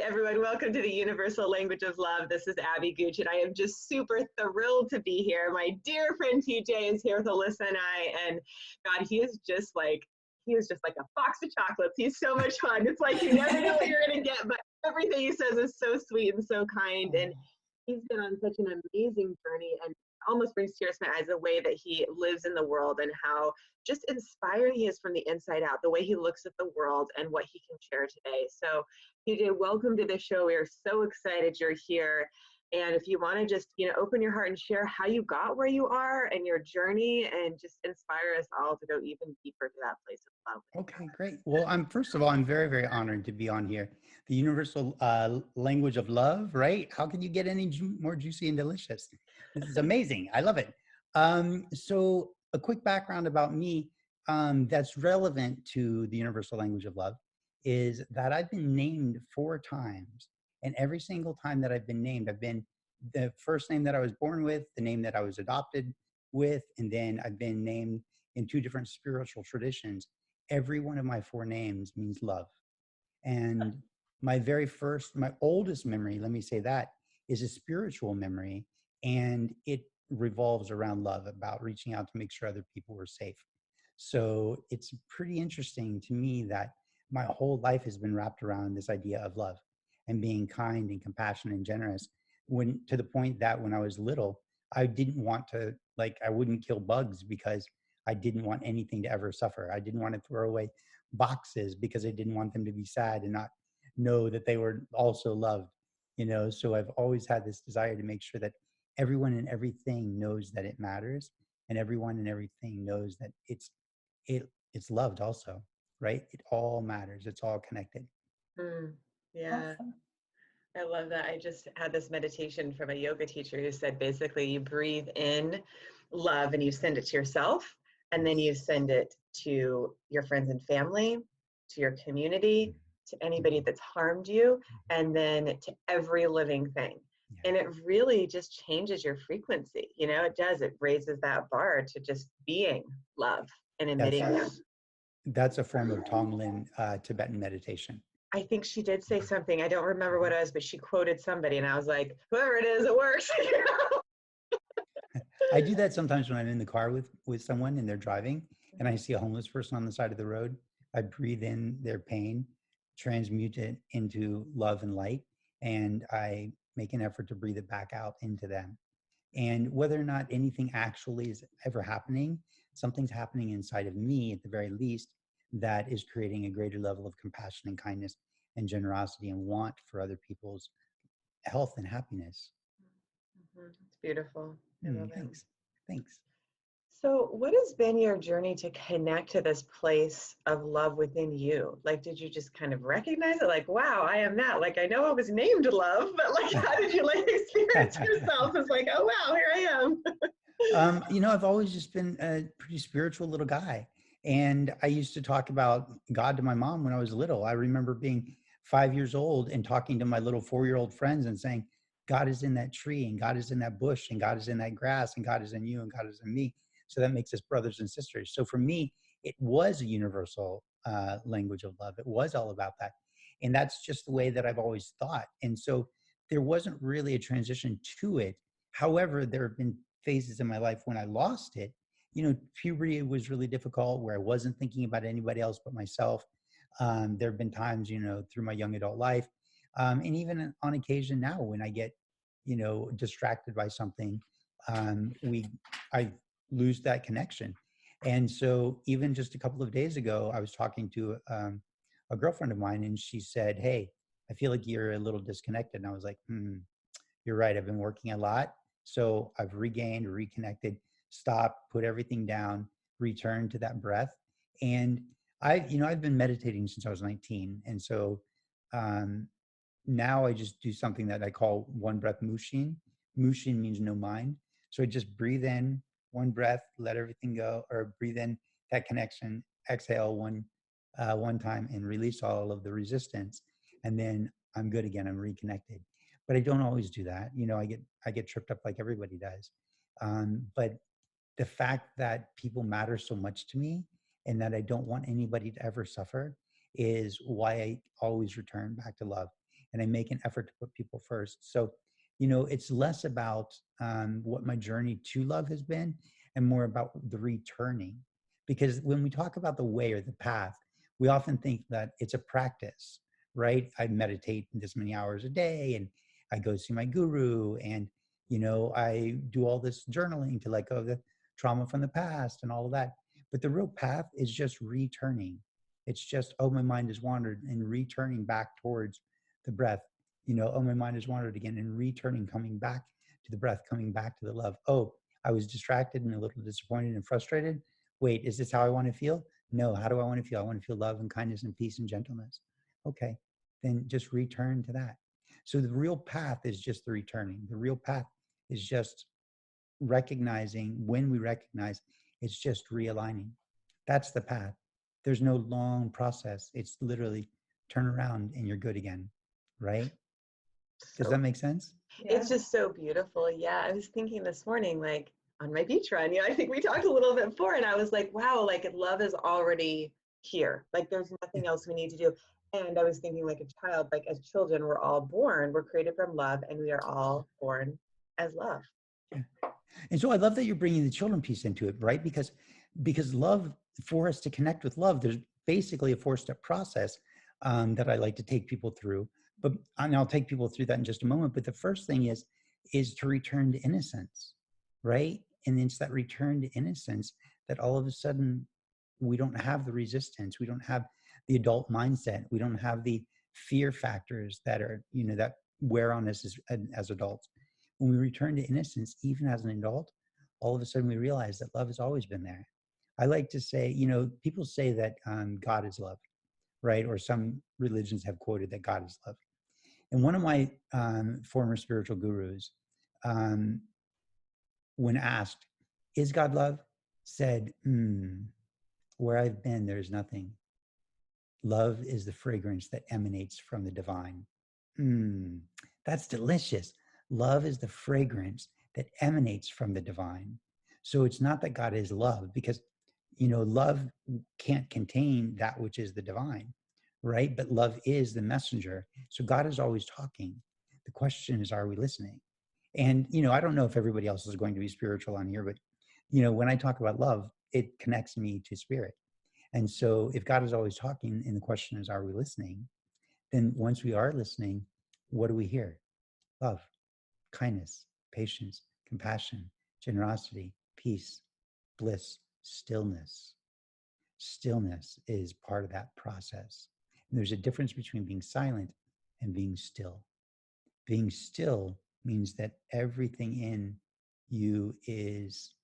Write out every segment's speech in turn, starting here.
everyone. Welcome to the Universal Language of Love. This is Abby Gooch, and I am just super thrilled to be here. My dear friend PJ is here with Alyssa and I, and God, he is just like a box of chocolates. He's so much fun. It's like you never know what you're going to get, but everything he says is so sweet and so kind, and he's been on such an amazing journey and almost brings tears to my eyes the way that he lives in the world and how just inspiring he is from the inside out, the way he looks at the world and what he can share today. So PJ, welcome to the show. We are so excited you're here. And if you want to just, open your heart and share how you got where you are and your journey and just inspire us all to go even deeper to that place of love. Okay, great. Well, first of all, I'm very, very honored to be on here. The universal language of love, right? How can you get any more juicy and delicious? This is amazing. I love it. So a quick background about me that's relevant to the universal language of love is that I've been named 4 times. And every single time that I've been named, I've been the first name that I was born with, the name that I was adopted with, and then I've been named in 2 different spiritual traditions. Every one of my 4 names means love. And my oldest memory, let me say that, is a spiritual memory. And it revolves around love, about reaching out to make sure other people were safe. So it's pretty interesting to me that my whole life has been wrapped around this idea of love and being kind and compassionate and generous, to the point that when I was little, I didn't want to, I wouldn't kill bugs because I didn't want anything to ever suffer. I didn't want to throw away boxes because I didn't want them to be sad and not know that they were also loved, So I've always had this desire to make sure that everyone and everything knows that it matters, and everyone and everything knows that it's loved also, right? It all matters. It's all connected. Yeah. Awesome. I love that. I just had this meditation from a yoga teacher who said basically you breathe in love and you send it to yourself, and then you send it to your friends and family, to your community, to anybody that's harmed you, and then to every living thing. And it really just changes your frequency. It does. It raises that bar to just being love and emitting that. That's a form of Tonglen Tibetan meditation. I think she did say something. I don't remember what it was, but she quoted somebody, and I was like, whoever it is, it works. I do that sometimes when I'm in the car with someone and they're driving and I see a homeless person on the side of the road. I breathe in their pain, transmute it into love and light, and I make an effort to breathe it back out into them. And whether or not anything actually is ever happening, something's happening inside of me at the very least that is creating a greater level of compassion and kindness and generosity and want for other people's health and happiness. It's beautiful. Thanks. So what has been your journey to connect to this place of love within you? Did you just kind of recognize it? Wow, I am that. I know I was named love, but how did you experience yourself as oh, wow, here I am. I've always just been a pretty spiritual little guy. And I used to talk about God to my mom when I was little. I remember being 5 years old and talking to my little 4-year-old friends and saying, God is in that tree, and God is in that bush, and God is in that grass, and God is in you, and God is in me. So that makes us brothers and sisters. So for me, it was a universal language of love. It was all about that. And that's just the way that I've always thought. And so there wasn't really a transition to it. However, there have been phases in my life when I lost it. Puberty was really difficult, where I wasn't thinking about anybody else but myself. There have been times, through my young adult life, and even on occasion now when I get, distracted by something, I lose that connection. And so even just a couple of days ago, I was talking to a girlfriend of mine, and she said, hey, I feel like you're a little disconnected. And I was like, you're right. I've been working a lot. So I've regained, reconnected, stopped, put everything down, returned to that breath. And I've been meditating since I was 19. And so now I just do something that I call one breath mushin. Mushin means no mind. So I just breathe in, one breath, let everything go, or breathe in that connection, exhale one time, and release all of the resistance. And then I'm good again. I'm reconnected. But I don't always do that. I get tripped up like everybody does. But the fact that people matter so much to me and that I don't want anybody to ever suffer is why I always return back to love. and I make an effort to put people first. So, it's less about what my journey to love has been and more about the returning. Because when we talk about the way or the path, we often think that it's a practice, right? I meditate this many hours a day and I go see my guru and, I do all this journaling to let go of the trauma from the past and all of that. But the real path is just returning. It's just, oh, my mind has wandered and returning back towards the breath. Oh, my mind has wandered again and returning, coming back to the breath, coming back to the love. Oh, I was distracted and a little disappointed and frustrated. Wait, is this how I want to feel? No, how do I want to feel? I want to feel love and kindness and peace and gentleness. Okay, then just return to that. So the real path is just the returning. The real path is just recognizing, when we recognize, it's just realigning. That's the path. There's no long process. It's literally turn around and you're good again, right? Does that make sense? It's just so beautiful. Yeah, I was thinking this morning, like on my beach run, I think we talked a little bit before, and I was like, wow, like love is already here. Like there's nothing else we need to do. And I was thinking, like a child, like as children, we're all born, we're created from love, and we are all born as love. Yeah. And so I love that you're bringing the children piece into it, right? Because love, for us to connect with love, there's basically a 4-step process that I like to take people through. And I'll take people through that in just a moment. But the first thing is to return to innocence, right? And it's that return to innocence that all of a sudden we don't have the resistance, we don't have the adult mindset, we don't have the fear factors that are, that wear on us as adults. When we return to innocence, even as an adult, all of a sudden we realize that love has always been there. I like to say, people say that God is love, right? Or some religions have quoted that God is love. And one of my former spiritual gurus, when asked, is God love? Said, where I've been, there's nothing. Love is the fragrance that emanates from the divine. That's delicious. Love is the fragrance that emanates from the divine. So it's not that God is love, because, love can't contain that which is the divine, right? But love is the messenger. So God is always talking. The question is, are we listening? And, I don't know if everybody else is going to be spiritual on here, but, when I talk about love, it connects me to spirit. And so if God is always talking and the question is, are we listening? Then once we are listening, what do we hear? Love, kindness, patience, compassion, generosity, peace, bliss, stillness. Stillness is part of that process. And there's a difference between being silent and being still. Being still means that everything in you is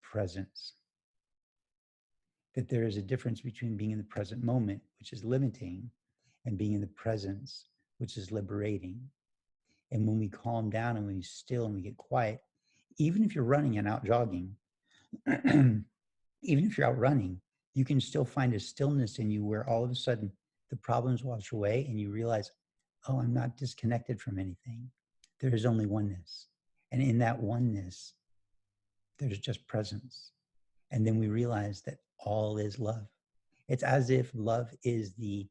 presence. That there is a difference between being in the present moment, which is limiting, and being in the presence, which is liberating. And when we calm down and we still and we get quiet, even if you're running and out jogging, even if you're out running, you can still find a stillness in you where all of a sudden the problems wash away and you realize, oh, I'm not disconnected from anything. There is only oneness. And in that oneness, there's just presence. And then we realize that all is love. It's as if love is the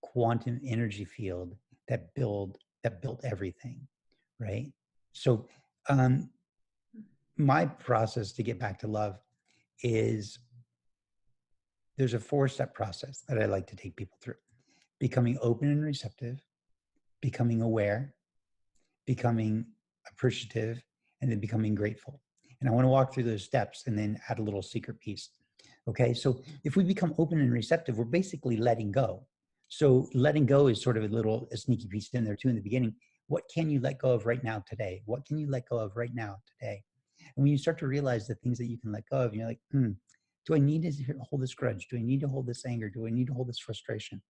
quantum energy field that built everything, right? So my process to get back to love is, there's a 4-step process that I like to take people through: becoming open and receptive, becoming aware, becoming appreciative, and then becoming grateful. And I want to walk through those steps and then add a little secret piece. Okay, so if we become open and receptive, we're basically letting go. So letting go is sort of a sneaky piece in there too in the beginning. What can you let go of right now today? What can you let go of right now today? And when you start to realize the things that you can let go of, you're like, do I need to hold this grudge? Do I need to hold this anger? Do I need to hold this frustration?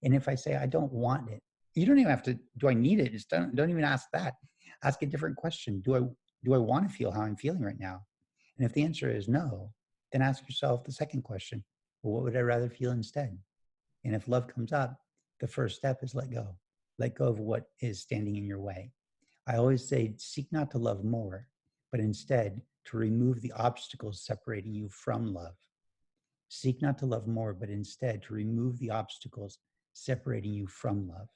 And if I say I don't want it, you don't even have to, do I need it? Just don't even ask that. Ask a different question. Do I want to feel how I'm feeling right now? And if the answer is no, then ask yourself the second question: well, what would I rather feel instead? And if love comes up, the first step is let go. Let go of what is standing in your way. I always say, seek not to love more, but instead to remove the obstacles separating you from love. Seek not to love more, but instead to remove the obstacles separating you from love.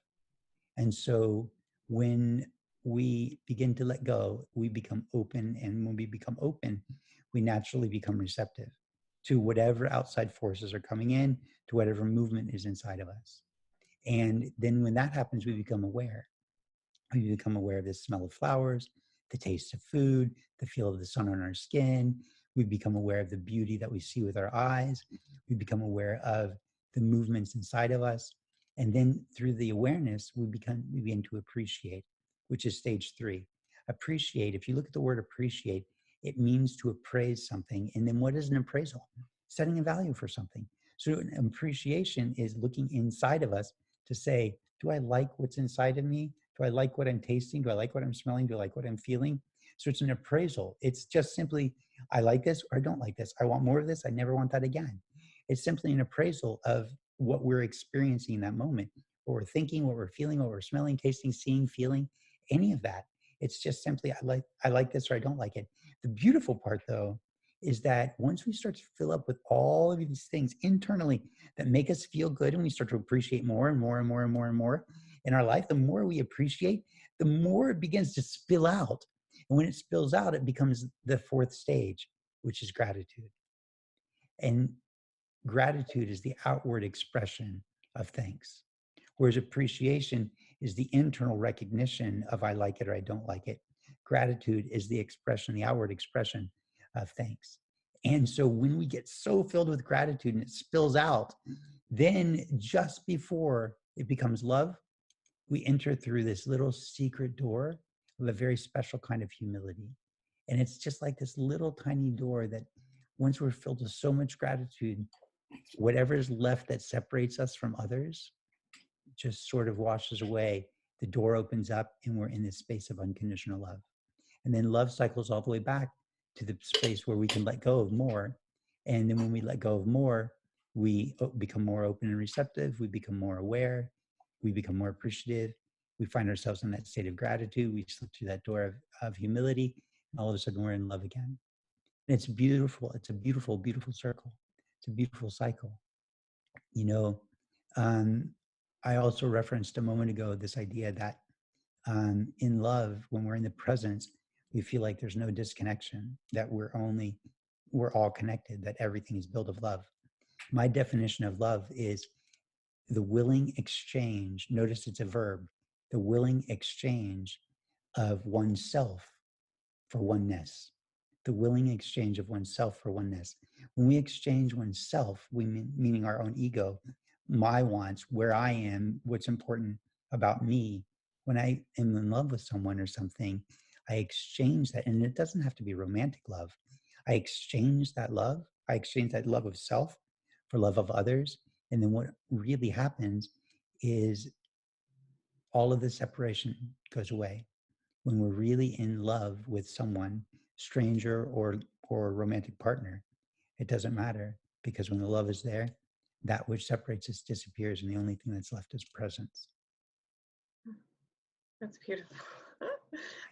And so when we begin to let go, we become open. And when we become open, we naturally become receptive to whatever outside forces are coming in, to whatever movement is inside of us. And then when that happens, we become aware. We become aware of the smell of flowers, the taste of food, the feel of the sun on our skin. We become aware of the beauty that we see with our eyes. We become aware of the movements inside of us. And then through the awareness, we begin to appreciate, which is stage 3. Appreciate, if you look at the word appreciate, it means to appraise something. And then what is an appraisal? Setting a value for something. So an appreciation is looking inside of us to say, do I like what's inside of me? Do I like what I'm tasting? Do I like what I'm smelling? Do I like what I'm feeling? So it's an appraisal. It's just simply, I like this or I don't like this. I want more of this. I never want that again. It's simply an appraisal of what we're experiencing in that moment, what we're thinking, what we're feeling, what we're smelling, tasting, seeing, feeling, any of that. It's just simply, I like this or I don't like it. The beautiful part though, is that once we start to fill up with all of these things internally that make us feel good, and we start to appreciate more and more and more and more and more in our life, the more we appreciate, the more it begins to spill out. And when it spills out, it becomes the 4th stage, which is gratitude. And gratitude is the outward expression of thanks, whereas appreciation is the internal recognition of I like it or I don't like it. Gratitude is the expression, the outward expression of thanks. And so when we get so filled with gratitude and it spills out, then just before it becomes love, we enter through this little secret door of a very special kind of humility. And it's just like this little tiny door that once we're filled with so much gratitude, whatever is left that separates us from others just sort of washes away. The door opens up and we're in this space of unconditional love. And then love cycles all the way back to the space where we can let go of more. And then when we let go of more, we become more open and receptive. We become more aware. We become more appreciative. We find ourselves in that state of gratitude. We slip through that door of humility. And all of a sudden we're in love again. And it's beautiful. It's a beautiful, beautiful circle. It's a beautiful cycle. You know, I also referenced a moment ago this idea that in love, when we're in the presence, we feel like there's no disconnection, that we're all connected, that everything is built of love. My definition of love is the willing exchange. Notice it's a verb, the willing exchange of oneself for oneness. The willing exchange of oneself for oneness. When we exchange oneself, meaning our own ego, my wants, where I am, what's important about me. When I am in love with someone or something, I exchange that. And it doesn't have to be romantic love. I exchange that love. I exchange that love of self for love of others. And then what really happens is all of the separation goes away. When we're really in love with someone, stranger or romantic partner, it doesn't matter, because when the love is there, that which separates us disappears, and the only thing that's left is presence. That's beautiful.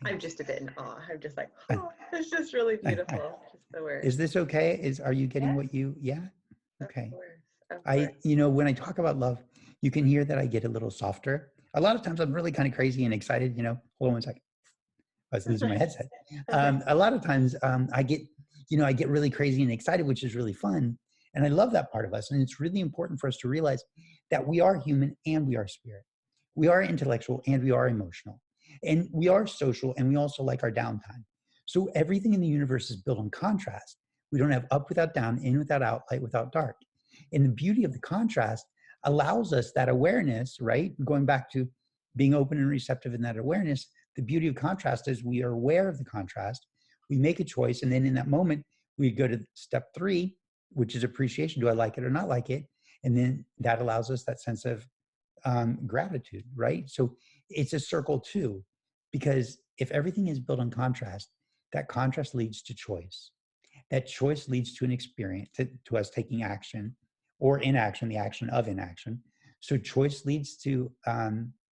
I'm just a bit in awe. I'm just like, oh, it's just really beautiful. Just the words. Is this okay? Are you getting what you, yeah? Okay. Of course. When I talk about love, you can hear that I get a little softer. A lot of times I'm really kind of crazy and excited, hold on one second. I was losing my headset. A lot of times I get really crazy and excited, which is really fun. And I love that part of us. And it's really important for us to realize that we are human and we are spirit. We are intellectual and we are emotional. And we are social and we also like our downtime. So everything in the universe is built on contrast. We don't have up without down, in without out, light without dark. And the beauty of the contrast allows us that awareness, right? Going back to being open and receptive in that awareness, the beauty of contrast is we are aware of the contrast. We make a choice. And then in that moment, we go to step 3, which is appreciation. Do I like it or not like it? And then that allows us that sense of gratitude, right? So it's a circle too, because if everything is built on contrast, that contrast leads to choice. That choice leads to an experience, to us taking action or inaction, the action of inaction. So choice leads to,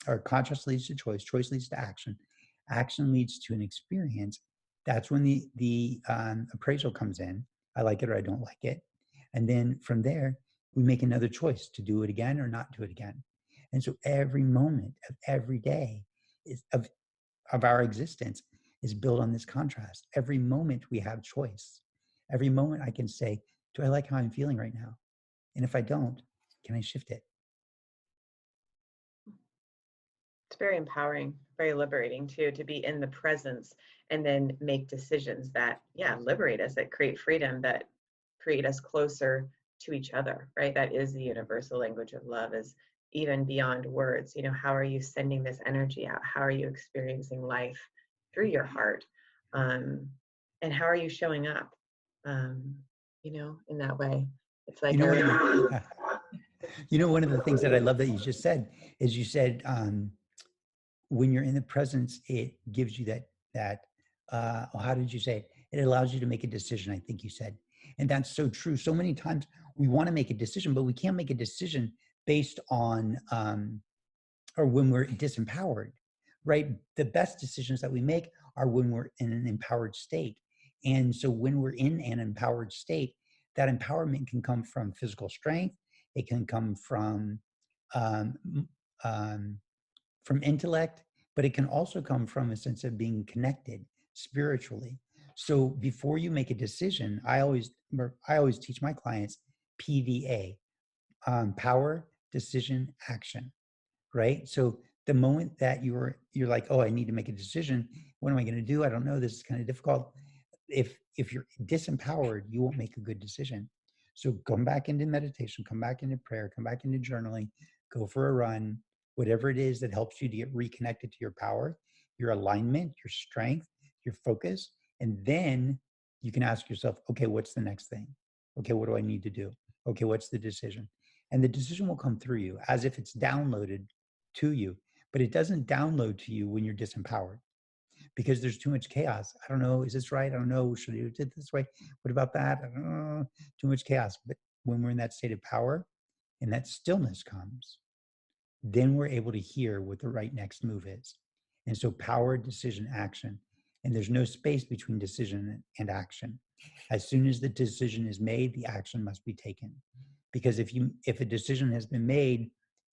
or contrast leads to choice leads to action leads to an experience. That's when the appraisal comes in. I like it or I don't like it. And then from there, we make another choice to do it again or not do it again. And so every moment of every day is of our existence is built on this contrast. Every moment we have choice. Every moment I can say, do I like how I'm feeling right now? And if I don't, can I shift it? It's very empowering, very liberating too, to be in the presence and then make decisions that, yeah, liberate us, that create freedom, that create us closer to each other, right? That is the universal language of love, is even beyond words. You know, how are you sending this energy out? How are you experiencing life through your heart? And how are you showing up, um, in that way? It's You like, know, I one of remember. the, one of the things that I love that you just said is you said, when you're in the presence, it gives you how did you say it? It allows you to make a decision, I think you said. And that's so true. So many times we want to make a decision, but we can't make a decision based on, or when we're disempowered, right? The best decisions that we make are when we're in an empowered state. And so when we're in an empowered state, that empowerment can come from physical strength. It can come um, um, from intellect, but it can also come from a sense of being connected spiritually. So before you make a decision, I always teach my clients PDA, power, decision, action, right? So the moment that you're like, oh, I need to make a decision. What am I going to do? I don't know. This is kind of difficult. If you're disempowered, you won't make a good decision. So come back into meditation, come back into prayer, come back into journaling, go for a run, whatever it is that helps you to get reconnected to your power, your alignment, your strength, your focus. And then you can ask yourself, okay, what's the next thing? Okay, what do I need to do? Okay, what's the decision? And the decision will come through you as if it's downloaded to you, but it doesn't download to you when you're disempowered because there's too much chaos. I don't know, is this right? I don't know, should I do it this way? What about that? I don't know. Too much chaos. But when we're in that state of power and that stillness comes, then we're able to hear what the right next move is. And so power, decision, action. And there's no space between decision and action. As soon as the decision is made, the action must be taken. Because if a decision has been made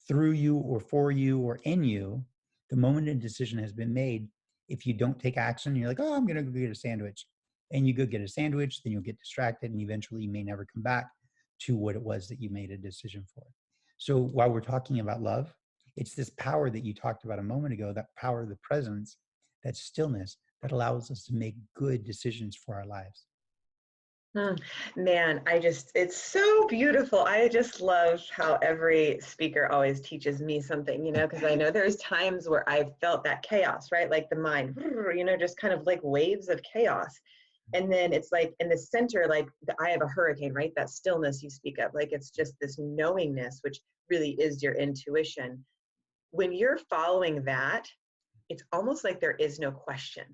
through you or for you or in you, the moment a decision has been made, if you don't take action, you're like, oh, I'm gonna go get a sandwich. And you go get a sandwich, then you'll get distracted and eventually you may never come back to what it was that you made a decision for. So while we're talking about love, it's this power that you talked about a moment ago, that power of the presence, that stillness that allows us to make good decisions for our lives. Man, it's so beautiful. I just love how every speaker always teaches me something, because I know there's times where I've felt that chaos, right? Like the mind, just kind of like waves of chaos. And then it's like in the center, like I have a hurricane, right? That stillness you speak of, like it's just this knowingness, which really is your intuition. When you're following that, it's almost like there is no question.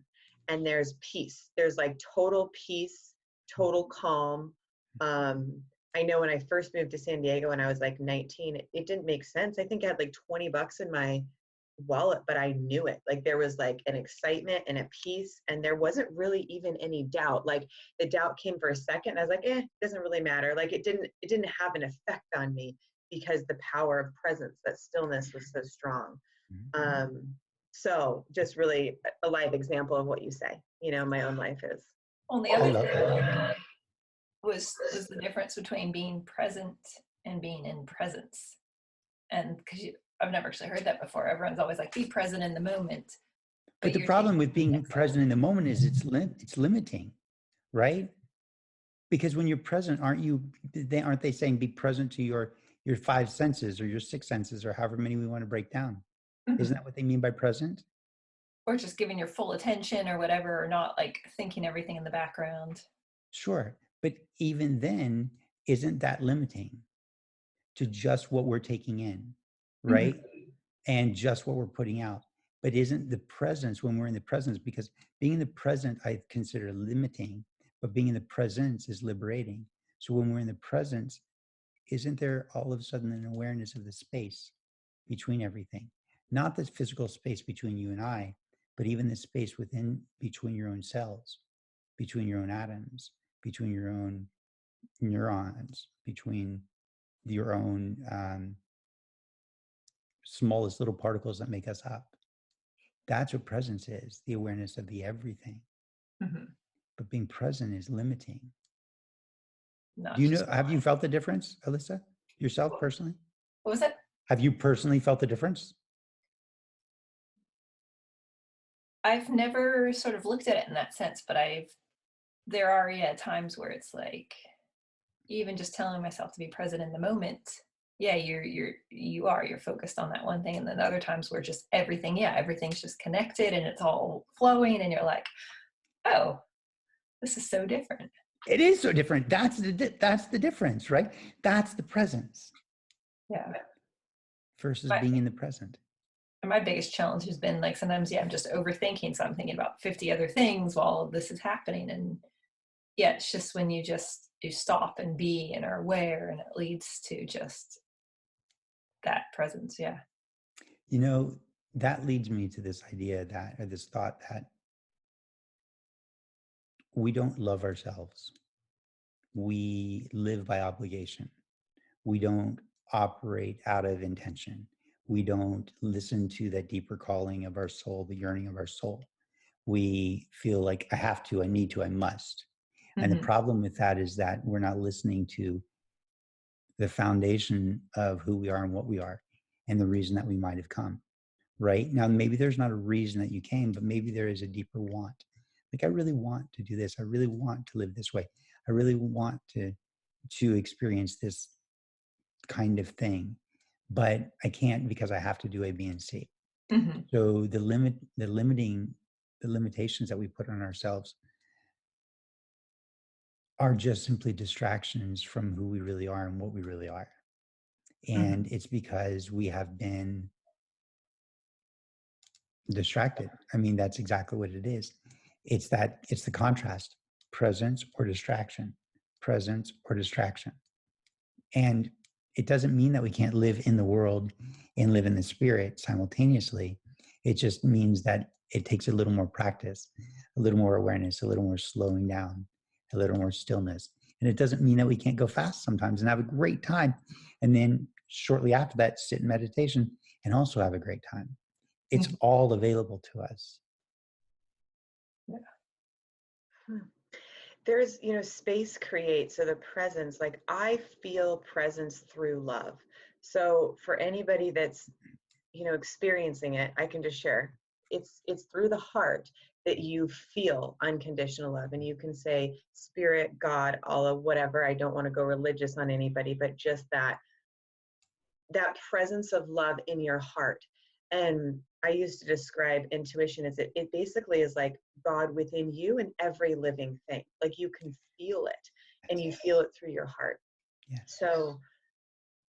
And there's peace. There's like total peace, total calm. Um, I know when I first moved to San Diego when I was like 19, it didn't make sense. I think I had like 20 bucks in my wallet, but I knew it. Like there was like an excitement and a peace, and there wasn't really even any doubt. Like the doubt came for a second. And I was like, it doesn't really matter. Like it didn't have an effect on me because the power of presence, that stillness was so strong. Um, so just really a live example of what you say, my own life is. Well, the other thing was the difference between being present and being in presence. And because I've never actually heard that before. Everyone's always like, be present in the moment. But the problem with being present in the moment is it's limiting, right? Because when you're present, aren't they saying be present to your five senses or your six senses or however many we want to break down? Isn't that what they mean by present? Or just giving your full attention or whatever, or not like thinking everything in the background. Sure. But even then, isn't that limiting to just what we're taking in, right? And just what we're putting out. But isn't the presence, when we're in the presence, because being in the present, I consider limiting, but being in the presence is liberating. So when we're in the presence, isn't there all of a sudden an awareness of the space between everything? Not the physical space between you and I, but even the space between your own cells, between your own atoms, between your own neurons, between your own smallest little particles that make us up. That's what presence is, the awareness of the everything. Mm-hmm. But being present is limiting. Not Do you just know, have you one. felt the difference, Alyssa, yourself personally? What was it? Have you personally felt the difference? I've never sort of looked at it in that sense, but there are times where it's like, even just telling myself to be present in the moment. Yeah, you're focused on that one thing. And then other times where just everything's just connected and it's all flowing and you're like, oh, this is so different. It is so different. That's the difference, right? That's the presence. Yeah. Versus being in the present. My biggest challenge has been like, sometimes, I'm just overthinking. So I'm thinking about 50 other things while all of this is happening. And it's just when you stop and be and are aware, and it leads to just that presence. Yeah. You know, that leads me to this idea or this thought that we don't love ourselves. We live by obligation. We don't operate out of intention. We don't listen to that deeper calling of our soul, the yearning of our soul. We feel like I have to, I need to, I must. Mm-hmm. And the problem with that is that we're not listening to the foundation of who we are and what we are and the reason that we might have come. Right now, maybe there's not a reason that you came, but maybe there is a deeper want. Like, I really want to do this. I really want to live this way. I really want to experience this kind of thing, but I can't because I have to do A, B, and C. Mm-hmm. So the limitations that we put on ourselves are just simply distractions from who we really are and what we really are. And mm-hmm. It's because we have been distracted. I mean, that's exactly what it is. It's the contrast, presence or distraction, presence or distraction. And it doesn't mean that we can't live in the world and live in the spirit simultaneously. It just means that it takes a little more practice, a little more awareness, a little more slowing down, a little more stillness. And it doesn't mean that we can't go fast sometimes and have a great time. And then shortly after that, sit in meditation and also have a great time. It's all available to us. Yeah. There's, space creates, so the presence, like I feel presence through love. So for anybody that's, experiencing it, I can just share, it's through the heart that you feel unconditional love. And you can say spirit, God, Allah, whatever. I don't want to go religious on anybody, but just that presence of love in your heart. And I used to describe intuition as it basically is like God within you and every living thing. Like you can feel it and you feel it through your heart. Yes. So,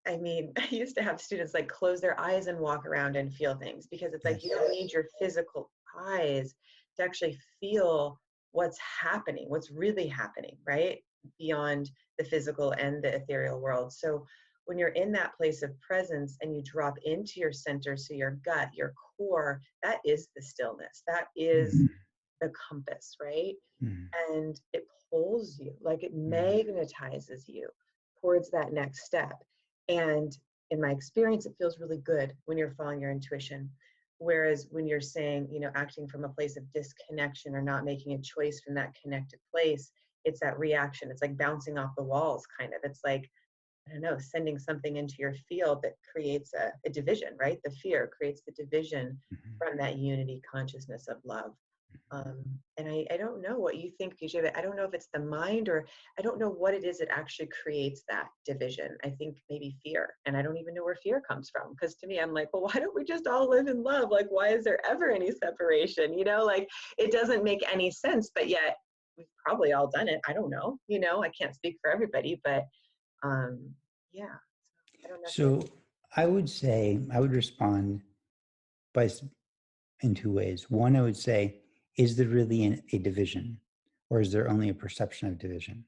I mean, I used to have students like close their eyes and walk around and feel things because it's like you don't need your physical eyes to actually feel what's happening, what's really happening, right? Beyond the physical and the ethereal world. So when you're in that place of presence and you drop into your center, so your gut, your core, that is the stillness. That is the compass, right? And it pulls you, like it magnetizes you towards that next step. And in my experience, it feels really good when you're following your intuition. Whereas when you're saying, acting from a place of disconnection or not making a choice from that connected place, it's that reaction. It's like bouncing off the walls, kind of. It's like, I don't know, sending something into your field that creates a division, right? The fear creates the division from that unity consciousness of love. And I don't know what you think, PJ, but I don't know if it's the mind or I don't know what it is that actually creates that division. I think maybe fear. And I don't even know where fear comes from. Because to me, I'm like, well, why don't we just all live in love? Like, why is there ever any separation? Like it doesn't make any sense, but yet we've probably all done it. I don't know, I can't speak for everybody, but yeah. I don't know. So I would respond in two ways. One, I would say, is there really a division or is there only a perception of division?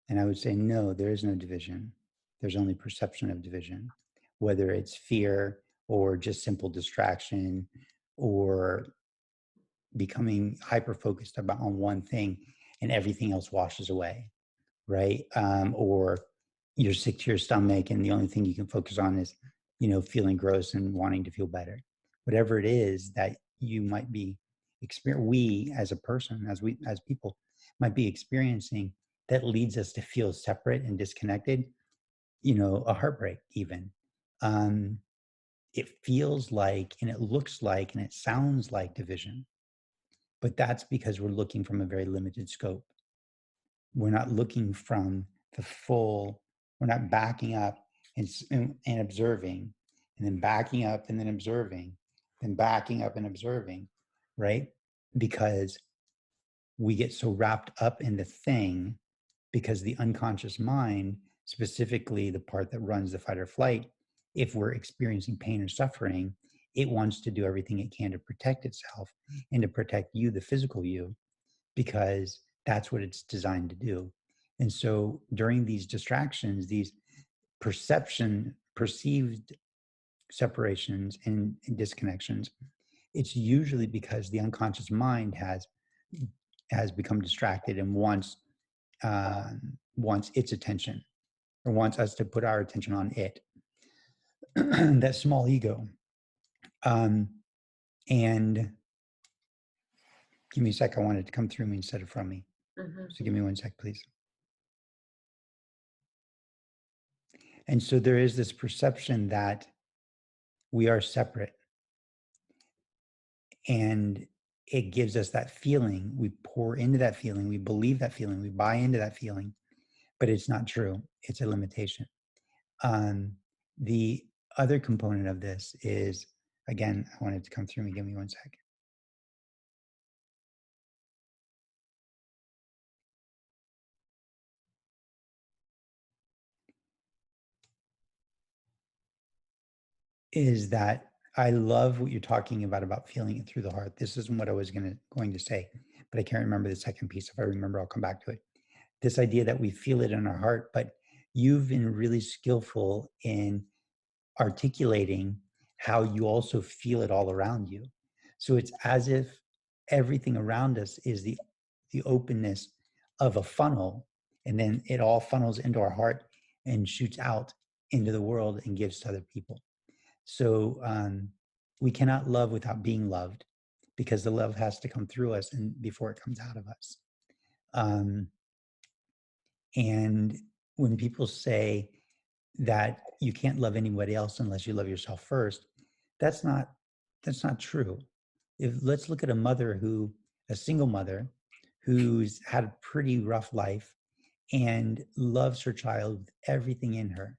And I would say, no, there is no division. There's only perception of division, whether it's fear or just simple distraction or becoming hyper-focused on one thing and everything else washes away, right? Or you're sick to your stomach and the only thing you can focus on is feeling gross and wanting to feel better. Whatever it is that you might be we as a person, as people might be experiencing, that leads us to feel separate and disconnected, a heartbreak even. It feels like, and it looks like, and it sounds like division, but that's because we're looking from a very limited scope. We're not looking from the full, we're not backing up and observing, and then backing up and then observing, then backing up and observing, right? Because we get so wrapped up in the thing, because the unconscious mind, specifically the part that runs the fight or flight, if we're experiencing pain or suffering, it wants to do everything it can to protect itself and to protect you, the physical you, because that's what it's designed to do. And so during these distractions, these perceived separations and disconnections, it's usually because the unconscious mind has become distracted and wants its attention, or wants us to put our attention on it. That small ego. And give me a sec. I want it to come through me instead of from me. Mm-hmm. So give me 1 sec, please. And so there is this perception that we are separate. And it gives us that feeling. We pour into that feeling. We believe that feeling. We buy into that feeling. But it's not true. It's a limitation. The other component of this is, again, I want it to come through me. Give me 1 sec. Is that I love what you're talking about feeling it through the heart. This isn't what I was going to say, but I can't remember the second piece. If I remember, I'll come back to it. This idea that we feel it in our heart, but you've been really skillful in articulating how you also feel it all around you. So it's as if everything around us is the openness of a funnel, and then it all funnels into our heart and shoots out into the world and gives to other people. So we cannot love without being loved, because the love has to come through us and before it comes out of us. And when people say that you can't love anybody else unless you love yourself first, that's not true. Let's look at a single mother who's had a pretty rough life and loves her child with everything in her,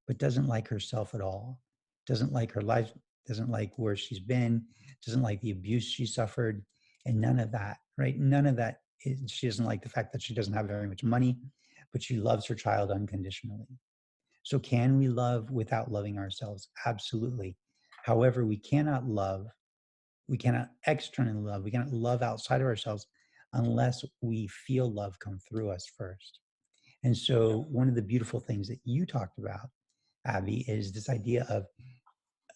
but doesn't like herself at all, doesn't like her life, doesn't like where she's been, doesn't like the abuse she suffered, and none of that, right? None of that. She doesn't like the fact that she doesn't have very much money, but she loves her child unconditionally. So can we love without loving ourselves? Absolutely. However, we cannot externally love, we cannot love outside of ourselves unless we feel love come through us first. And so one of the beautiful things that you talked about, Abby, is this idea of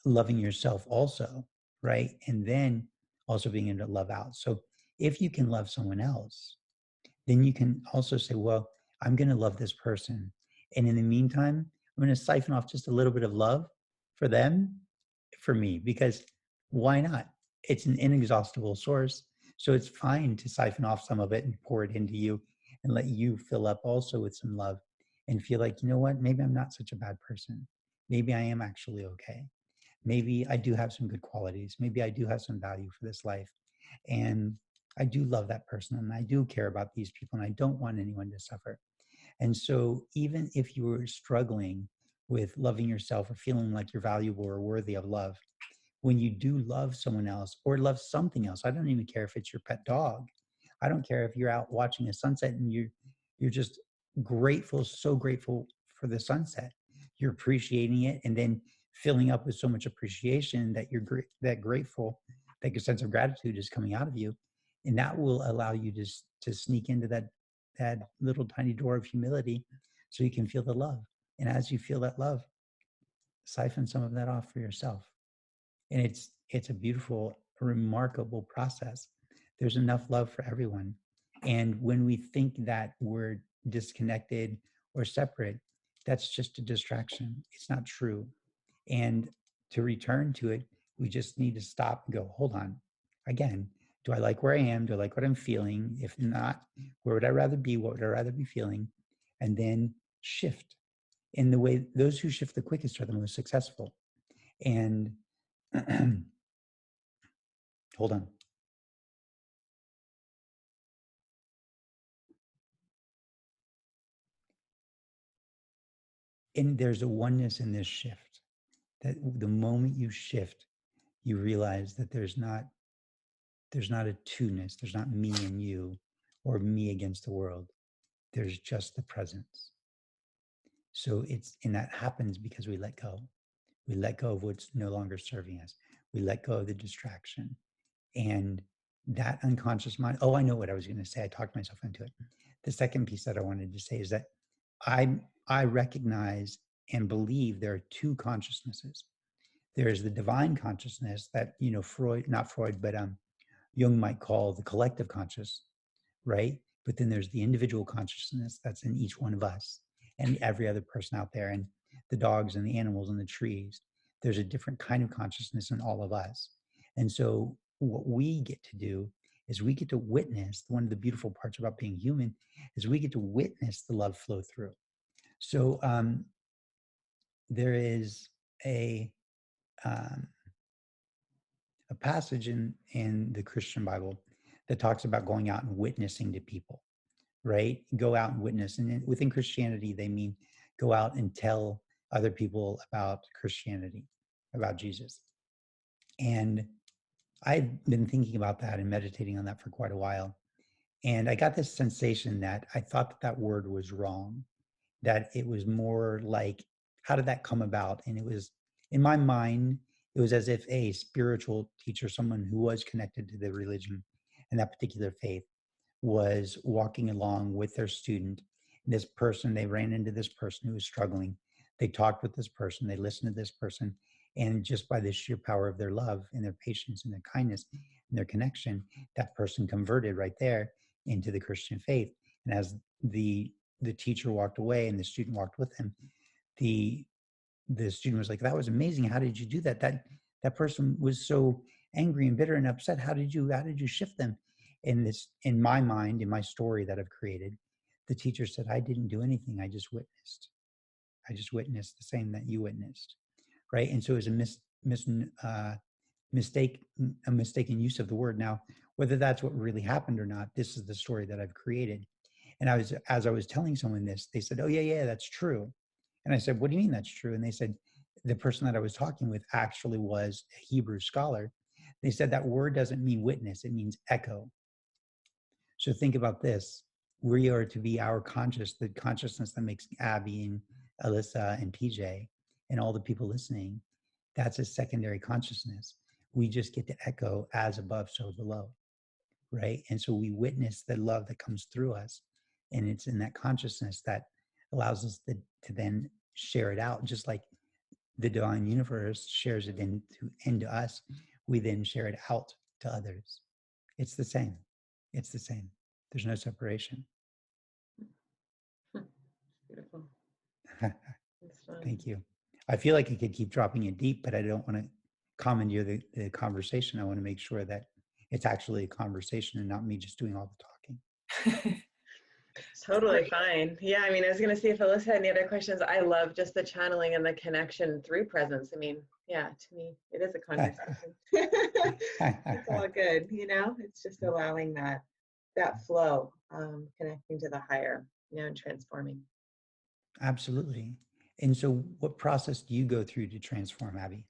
loving yourself also, right? And then also being able to love out. So if you can love someone else, then you can also say, well, I'm going to love this person. And in the meantime, I'm going to siphon off just a little bit of love for them, for me, because why not? It's an inexhaustible source. So it's fine to siphon off some of it and pour it into you and let you fill up also with some love and feel like, you know what, maybe I'm not such a bad person. Maybe I am actually okay. Maybe I do have some good qualities. Maybe I do have some value for this life. And I do love that person, and I do care about these people, and I don't want anyone to suffer. And so even if you were struggling with loving yourself or feeling like you're valuable or worthy of love, when you do love someone else or love something else, I don't even care if it's your pet dog. I don't care if you're out watching a sunset and you're just grateful, so grateful for the sunset. You're appreciating it and then filling up with so much appreciation that you're that grateful, that your sense of gratitude is coming out of you. And that will allow you to sneak into that little tiny door of humility so you can feel the love. And as you feel that love, siphon some of that off for yourself. And it's a beautiful, remarkable process. There's enough love for everyone. And when we think that we're disconnected or separate, that's just a distraction. It's not true. And to return to it, we just need to stop and go, hold on. Again, do I like where I am? Do I like what I'm feeling? If not, where would I rather be? What would I rather be feeling? And then shift. In the way, those who shift the quickest are the most successful. And hold on. And there's a oneness in this shift, that the moment you shift, you realize that there's not a two-ness. There's not me and you or me against the world. There's just the presence. So and that happens because we let go. We let go of what's no longer serving us. We let go of the distraction. And that unconscious mind, oh, I know what I was going to say. I talked myself into it. The second piece that I wanted to say is that I recognize and believe there are two consciousnesses. There's the divine consciousness that, not Freud, but Jung might call the collective conscious, right? But then there's the individual consciousness that's in each one of us and every other person out there, and the dogs and the animals and the trees. There's a different kind of consciousness in all of us. And so what we get to do is we get to witness, one of the beautiful parts about being human is we get to witness the love flow through. So there is a passage in the Christian Bible that talks about going out and witnessing to people, right? Go out and witness. And within Christianity, they mean go out and tell other people about Christianity, about Jesus. And I've been thinking about that and meditating on that for quite a while. And I got this sensation that I thought that word was wrong, that it was more like, how did that come about? And it was, in my mind, it was as if a spiritual teacher, someone who was connected to the religion and that particular faith, was walking along with their student. This person, they ran into this person who was struggling. They talked with this person, they listened to this person, and just by the sheer power of their love and their patience and their kindness and their connection, that person converted right there into the Christian faith. And as the teacher walked away and the student walked with him, the student was like, that was amazing. How did you do that? That person was so angry and bitter and upset. How did you shift them? In my mind, in my story that I've created, the teacher said, I didn't do anything. I just witnessed. I just witnessed the same that you witnessed. Right. And so it was a mistaken use of the word. Now, whether that's what really happened or not, this is the story that I've created. And as I was telling someone this, they said, oh yeah, that's true. And I said, what do you mean that's true? And they said, the person that I was talking with actually was a Hebrew scholar. They said that word doesn't mean witness, it means echo. So think about this. We are to be our the consciousness that makes Abby and Alyssa and PJ and all the people listening. That's a secondary consciousness. We just get to echo as above, so below, right? And so we witness the love that comes through us. And it's in that consciousness that allows us to then share it out, just like the divine universe shares it into us. We then share it out to others. It's the same. It's the same. There's no separation. Beautiful. Thank you. I feel like I could keep dropping it deep, but I don't want to commandeer the conversation. I want to make sure that it's actually a conversation and not me just doing all the talking. Totally fine. Yeah, I mean, I was going to see if Alyssa had any other questions. I love just the channeling and the connection through presence. I mean, yeah, to me, it is a conversation. It's all good, It's just allowing that flow, connecting to the higher, and transforming. Absolutely. And so what process do you go through to transform, Abby?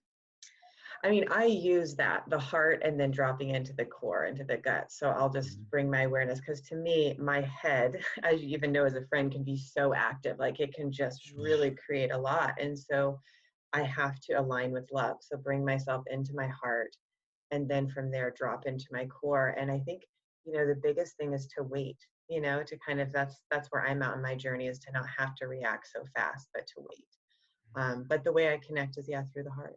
I mean, I use the heart and then dropping into the core, into the gut. So I'll just bring my awareness, because to me, my head, as you even know as a friend, can be so active. Like it can just really create a lot. And so I have to align with love. So bring myself into my heart and then from there drop into my core. And I think, the biggest thing is to wait, to kind of, that's where I'm at in my journey, is to not have to react so fast, but to wait. But the way I connect is, through the heart.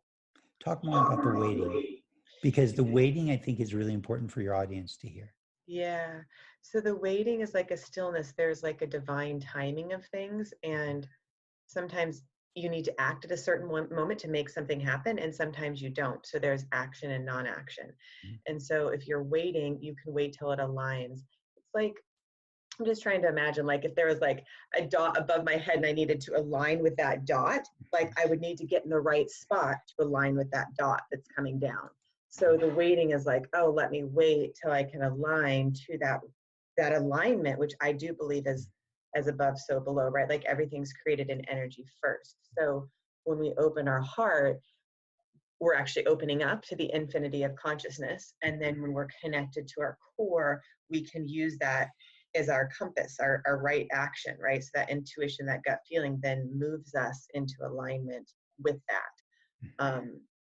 Talk more about the waiting, because the waiting, I think, is really important for your audience to hear. Yeah. So the waiting is like a stillness. There's like a divine timing of things. And sometimes you need to act at a certain moment to make something happen, and sometimes you don't. So there's action and non-action. And so if you're waiting, you can wait till it aligns. It's like, I'm just trying to imagine, like, if there was like a dot above my head and I needed to align with that dot, like I would need to get in the right spot to align with that dot that's coming down. So the waiting is like, oh, let me wait till I can align to that alignment, which I do believe is as above, so below, right? Like everything's created in energy first. So when we open our heart, we're actually opening up to the infinity of consciousness. And then when we're connected to our core, we can use that as our compass, our right action, right? So that intuition, that gut feeling then moves us into alignment with that.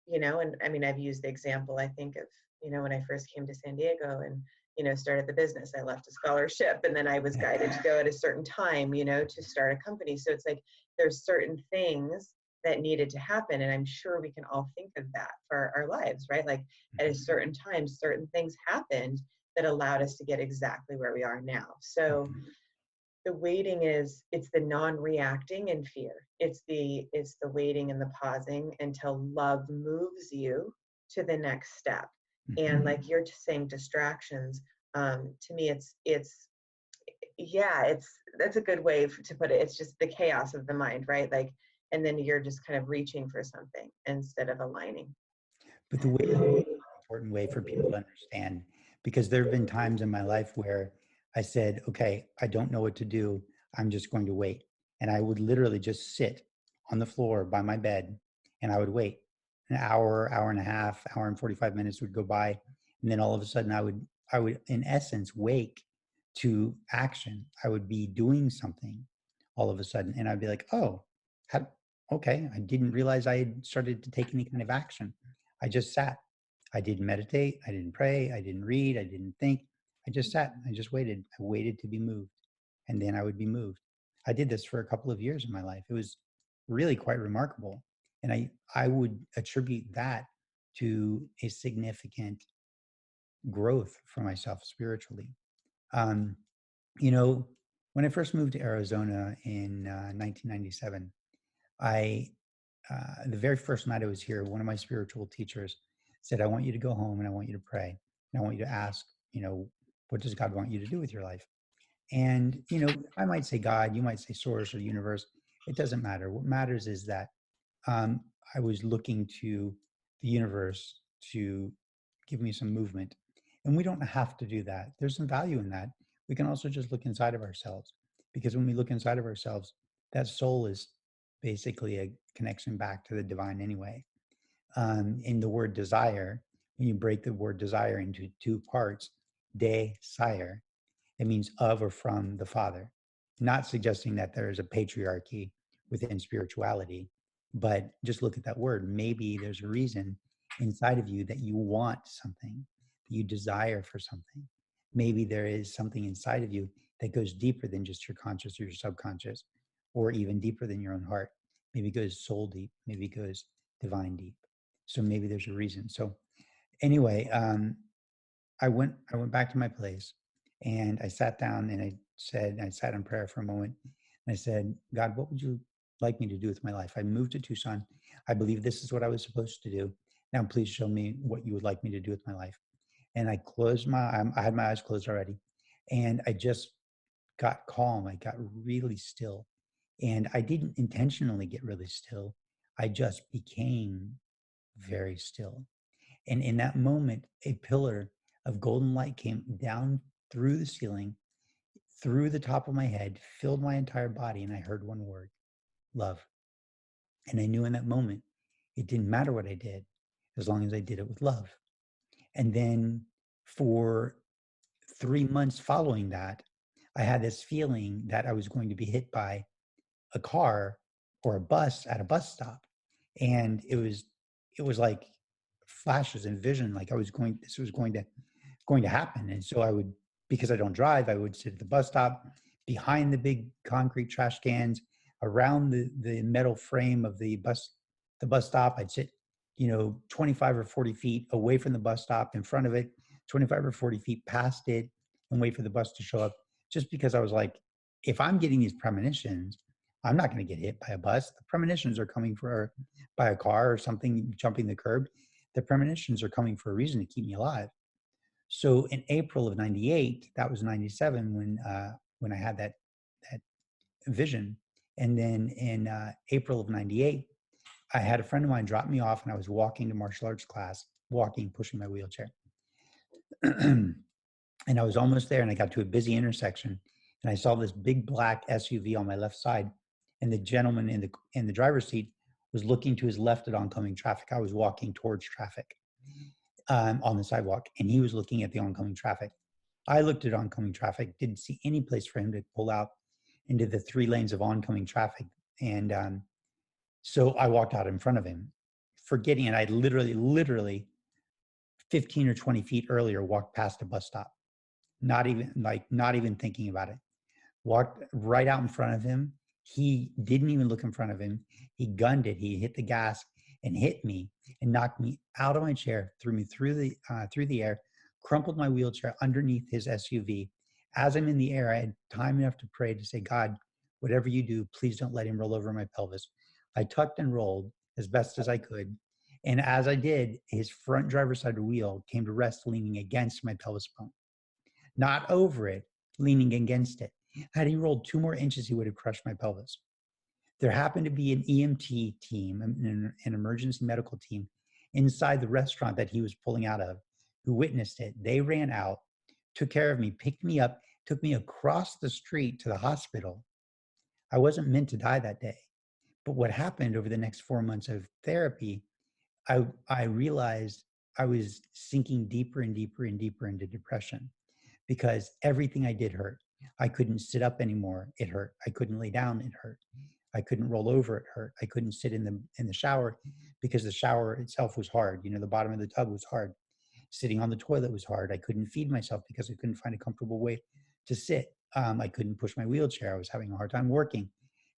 You know, and I mean, I've used the example, I think, of, you know, when I first came to San Diego and, you know, started the business, I left a scholarship and then I was guided to go at a certain time, you know, to start a company. So it's like, there's certain things that needed to happen. And I'm sure we can all think of that for our lives, right? Like at a certain time, certain things happened that allowed us to get exactly where we are now. So the waiting is, it's the non-reacting in fear. It's the waiting and the pausing until love moves you to the next step. And like you're saying, distractions, to me, that's a good way to put it. It's just the chaos of the mind, right? Like, and then you're just kind of reaching for something instead of aligning. But the way is an important way for people to understand, because there have been times in my life where I said, okay, I don't know what to do. I'm just going to wait. And I would literally just sit on the floor by my bed and I would wait. An hour, hour and a half, hour and 45 minutes would go by. And then all of a sudden I would in essence wake to action. I would be doing something all of a sudden. And I'd be like, oh, okay, I didn't realize I had started to take any kind of action. I just sat. I didn't meditate. I didn't pray. I didn't read. I didn't think. I just sat. I just waited. I waited to be moved. And then I would be moved. I did this for a couple of years in my life. It was really quite remarkable. And I would attribute that to a significant growth for myself spiritually. Um, you know, when I first moved to Arizona in 1997, the very first night I was here, one of my spiritual teachers said, I want you to go home and I want you to pray. And I want you to ask, you know, what does God want you to do with your life? And, you know, I might say God, you might say source or universe. It doesn't matter. What matters is that I was looking to the universe to give me some movement. And we don't have to do that. There's some value in that. We can also just look inside of ourselves, because when we look inside of ourselves, that soul is basically a connection back to the divine anyway. In the word desire, when you break the word desire into two parts, desire, it means of or from the Father. Not suggesting that there is a patriarchy within spirituality, but just look at that word. Maybe there's a reason inside of you that you want something, that you desire for something. Maybe there is something inside of you that goes deeper than just your conscious or your subconscious, or even deeper than your own heart. Maybe it goes soul deep, maybe it goes divine deep. So maybe there's a reason. So anyway, I went back to my place and I sat down and I sat in prayer for a moment and I said, God, what would you like me to do with my life? I moved to Tucson. I believe this is what I was supposed to do. Now, please show me what you would like me to do with my life. And I I had my eyes closed already. And I just got calm. I got really still. And I didn't intentionally get really still. I just became very still. And in that moment, a pillar of golden light came down through the ceiling, through the top of my head, filled my entire body, and I heard one word, love. And I knew in that moment, it didn't matter what I did, as long as I did it with love. And then for 3 months following that, I had this feeling that I was going to be hit by a car or a bus at a bus stop. And it was like flashes and vision, like this was going to happen. And so I would, because I don't drive, I would sit at the bus stop behind the big concrete trash cans, around the metal frame of the bus stop. I'd sit, 25 or 40 feet away from the bus stop, in front of it, 25 or 40 feet past it, and wait for the bus to show up. Just because I was like, if I'm getting these premonitions, I'm not going to get hit by a bus. The premonitions are coming by a car or something jumping the curb. The premonitions are coming for a reason to keep me alive. So in April of 98, that was 97 when I had that vision. And then in April of 98, I had a friend of mine drop me off and I was walking to martial arts class, pushing my wheelchair. And I was almost there and I got to a busy intersection and I saw this big black SUV on my left side. And the gentleman in the driver's seat was looking to his left at oncoming traffic. I was walking towards traffic on the sidewalk and he was looking at the oncoming traffic. I looked at oncoming traffic, didn't see any place for him to pull out into the 3 lanes of oncoming traffic. And so I walked out in front of him, forgetting, and I literally 15 or 20 feet earlier walked past a bus stop, not even thinking about it. Walked right out in front of him. He didn't even look in front of him. He gunned it. He hit the gas and hit me and knocked me out of my chair, threw me through the air, crumpled my wheelchair underneath his SUV. As I'm in the air, I had time enough to pray to say, God, whatever you do, please don't let him roll over my pelvis. I tucked and rolled as best as I could. And as I did, his front driver's side wheel came to rest leaning against my pelvis bone. Not over it, leaning against it. Had he rolled 2 more inches, he would have crushed my pelvis. There happened to be an EMT team, an emergency medical team, inside the restaurant that he was pulling out of, who witnessed it. They ran out, took care of me, picked me up, took me across the street to the hospital. I wasn't meant to die that day. But what happened over the next 4 months of therapy, I realized I was sinking deeper and deeper and deeper into depression because everything I did hurt. I couldn't sit up anymore. It hurt. I couldn't lay down. It hurt. I couldn't roll over. It hurt. I couldn't sit in the shower because the shower itself was hard. You know, the bottom of the tub was hard. Sitting on the toilet was hard. I couldn't feed myself because I couldn't find a comfortable way to sit. I couldn't push my wheelchair. I was having a hard time working,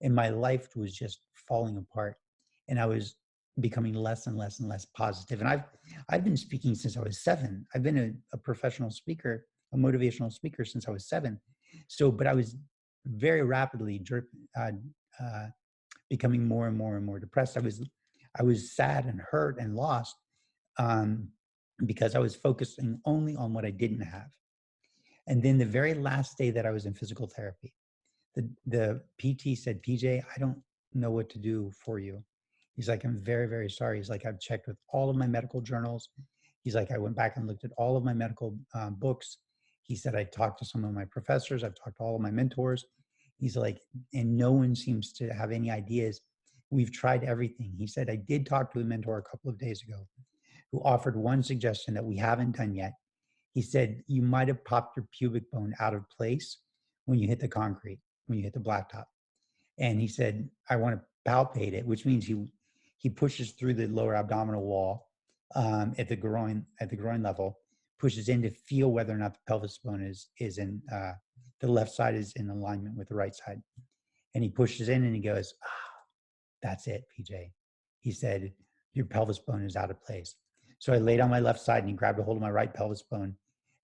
and my life was just falling apart. And I was becoming less and less and less positive. And I've been speaking since I was 7. I've been a professional speaker, a motivational speaker since I was 7. So, but I was very rapidly becoming more and more and more depressed. I was sad and hurt and lost because I was focusing only on what I didn't have. And then the very last day that I was in physical therapy, the PT said, PJ, I don't know what to do for you. He's like, I'm very, very sorry. He's like, I've checked with all of my medical journals. He's like, I went back and looked at all of my medical books. He said, I talked to some of my professors. I've talked to all of my mentors. He's like, and no one seems to have any ideas. We've tried everything. He said, I did talk to a mentor a couple of days ago who offered one suggestion that we haven't done yet. He said, you might have popped your pubic bone out of place when you hit the concrete, when you hit the blacktop. And he said, I want to palpate it, which means he pushes through the lower abdominal wall at the groin level, pushes in to feel whether or not the pelvis bone is in the left side is in alignment with the right side. And he pushes in and he goes, that's it, PJ. He said, your pelvis bone is out of place. So I laid on my left side and he grabbed a hold of my right pelvis bone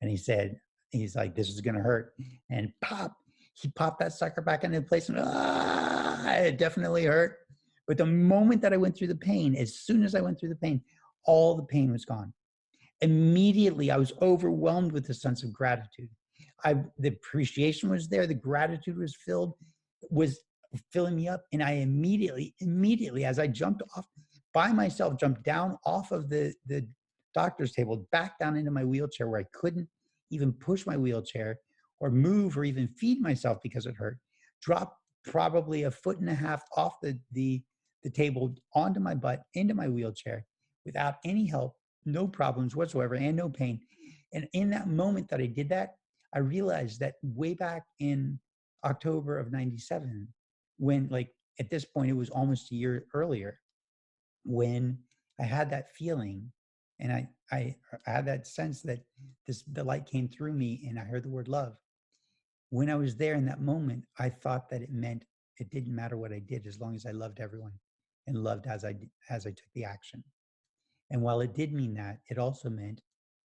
and he said, he's like, this is going to hurt. And he popped that sucker back into place and it definitely hurt. But the moment that I went through the pain, as soon as I went through the pain, all the pain was gone. Immediately, I was overwhelmed with a sense of gratitude. The appreciation was there. The gratitude was filling me up. And I immediately, as I jumped off by myself, jumped down off of the doctor's table, back down into my wheelchair where I couldn't even push my wheelchair or move or even feed myself because it hurt, dropped probably 1.5 feet off the table onto my butt, into my wheelchair without any help, no problems whatsoever, and no pain. And in that moment that I did that, I realized that way back in October of 97, when like at this point, it was almost a year earlier, when I had that feeling and I had that sense that the light came through me and I heard the word love. When I was there in that moment, I thought that it meant it didn't matter what I did as long as I loved everyone and loved as I took the action. And while it did mean that, it also meant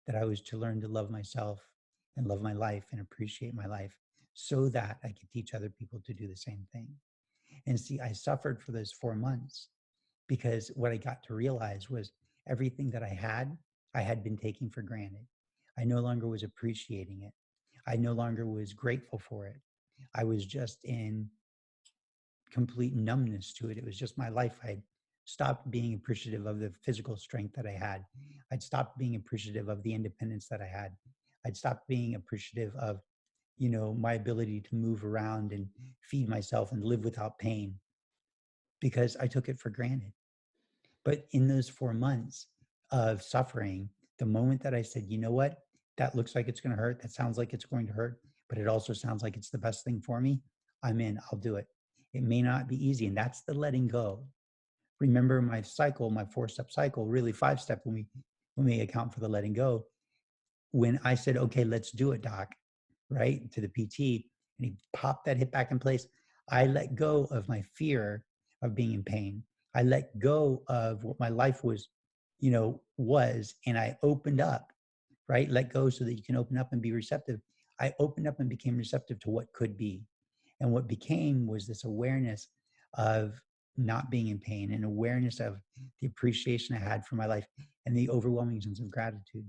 that I was to learn to love myself and love my life and appreciate my life so that I could teach other people to do the same thing. And see, I suffered for those 4 months because what I got to realize was everything that I had been taking for granted. I no longer was appreciating it. I no longer was grateful for it. I was just in complete numbness to it. It was just my life. I'd stopped being appreciative of the physical strength that I had. I'd stopped being appreciative of the independence that I had. I'd stopped being appreciative of, my ability to move around and feed myself and live without pain because I took it for granted. But in those 4 months of suffering, the moment that I said, you know what, that looks like it's going to hurt. That sounds like it's going to hurt, but it also sounds like it's the best thing for me. I'm in, I'll do it. It may not be easy. And that's the letting go. Remember my cycle, my 4-step cycle, really 5-step when we account for the letting go. When I said, okay, let's do it, doc, right, to the PT, and he popped that hip back in place, I let go of my fear of being in pain. I let go of what my life was, and I opened up, right? Let go so that you can open up and be receptive. I opened up and became receptive to what could be. And what became was this awareness of not being in pain, and awareness of the appreciation I had for my life and the overwhelming sense of gratitude.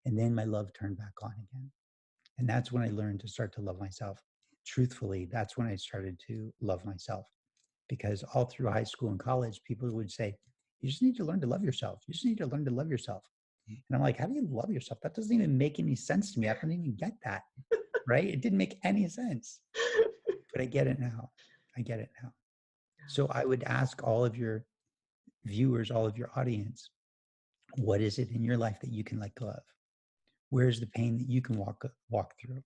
And then my love turned back on again. And that's when I learned to start to love myself. Truthfully, that's when I started to love myself. Because all through high school and college, people would say, you just need to learn to love yourself. You just need to learn to love yourself. And I'm like, how do you love yourself? That doesn't even make any sense to me. I don't even get that, right? It didn't make any sense. But I get it now. I get it now. So I would ask all of your viewers, all of your audience, what is it in your life that you can let go of? Where is the pain that you can walk through?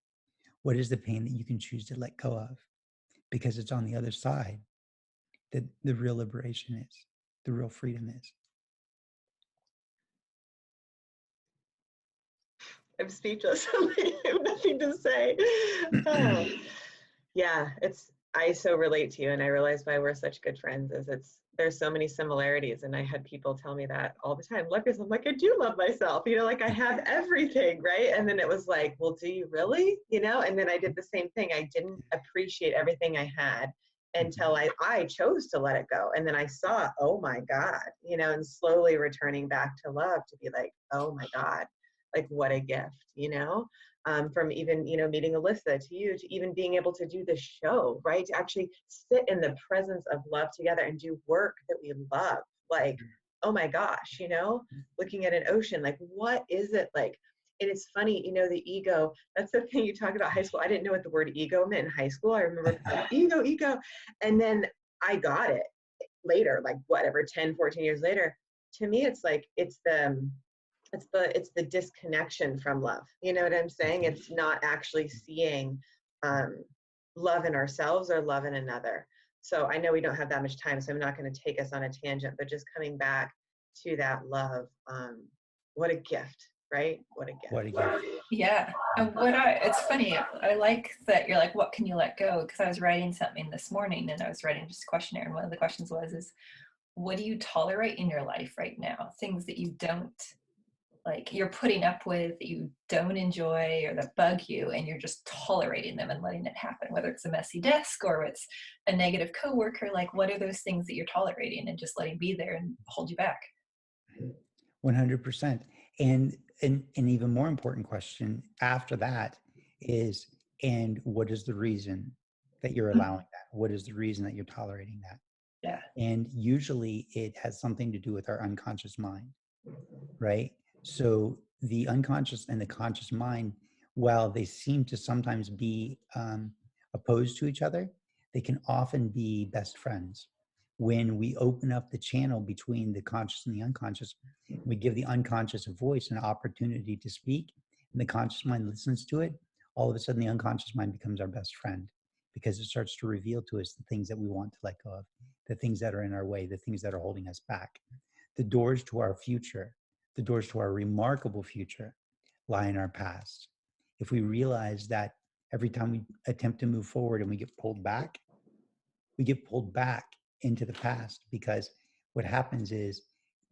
What is the pain that you can choose to let go of? Because it's on the other side that the real liberation is, the real freedom is. I'm speechless. I have nothing to say. Oh. Yeah, I so relate to you, and I realize why we're such good friends is there's so many similarities, and I had people tell me that all the time. Love yourself. I'm like, I do love myself, like I have everything, right? And then it was like, well, do you really? And then I did the same thing. I didn't appreciate everything I had until I chose to let it go. And then I saw, oh my God, and slowly returning back to love to be like, oh my God, like what a gift, from even, meeting Alyssa to you, to even being able to do the show, right? To actually sit in the presence of love together and do work that we love. Like, oh my gosh, looking at an ocean, like, what is it like? And it's funny, the ego, that's the thing you talk about high school. I didn't know what the word ego meant in high school. I remember ego. And then I got it later, like whatever, 10, 14 years later. To me, it's like, it's the disconnection from love. You know what I'm saying? It's not actually seeing love in ourselves or love in another. So I know we don't have that much time, so I'm not going to take us on a tangent, but just coming back to that love. What a gift, right? What a gift. What a gift. Yeah. And it's funny. I like that you're like, what can you let go? Because I was writing something this morning, and I was writing just a questionnaire, and one of the questions was, what do you tolerate in your life right now? Things that you don't, like, you're putting up with, that you don't enjoy or that bug you, and you're just tolerating them and letting it happen, whether it's a messy desk or it's a negative coworker. Like, what are those things that you're tolerating and just letting be there and hold you back? 100%. And an even more important question after that is, and what is the reason that you're allowing that? What is the reason that you're tolerating that? Yeah. And usually it has something to do with our unconscious mind, right? So the unconscious and the conscious mind, while they seem to sometimes be opposed to each other, they can often be best friends. When we open up the channel between the conscious and the unconscious, we give the unconscious a voice and an opportunity to speak, and the conscious mind listens to it. All of a sudden, the unconscious mind becomes our best friend because it starts to reveal to us the things that we want to let go of, the things that are in our way, the things that are holding us back. The doors to our future, the doors to our remarkable future lie in our past. If we realize that every time we attempt to move forward and we get pulled back into the past, because what happens is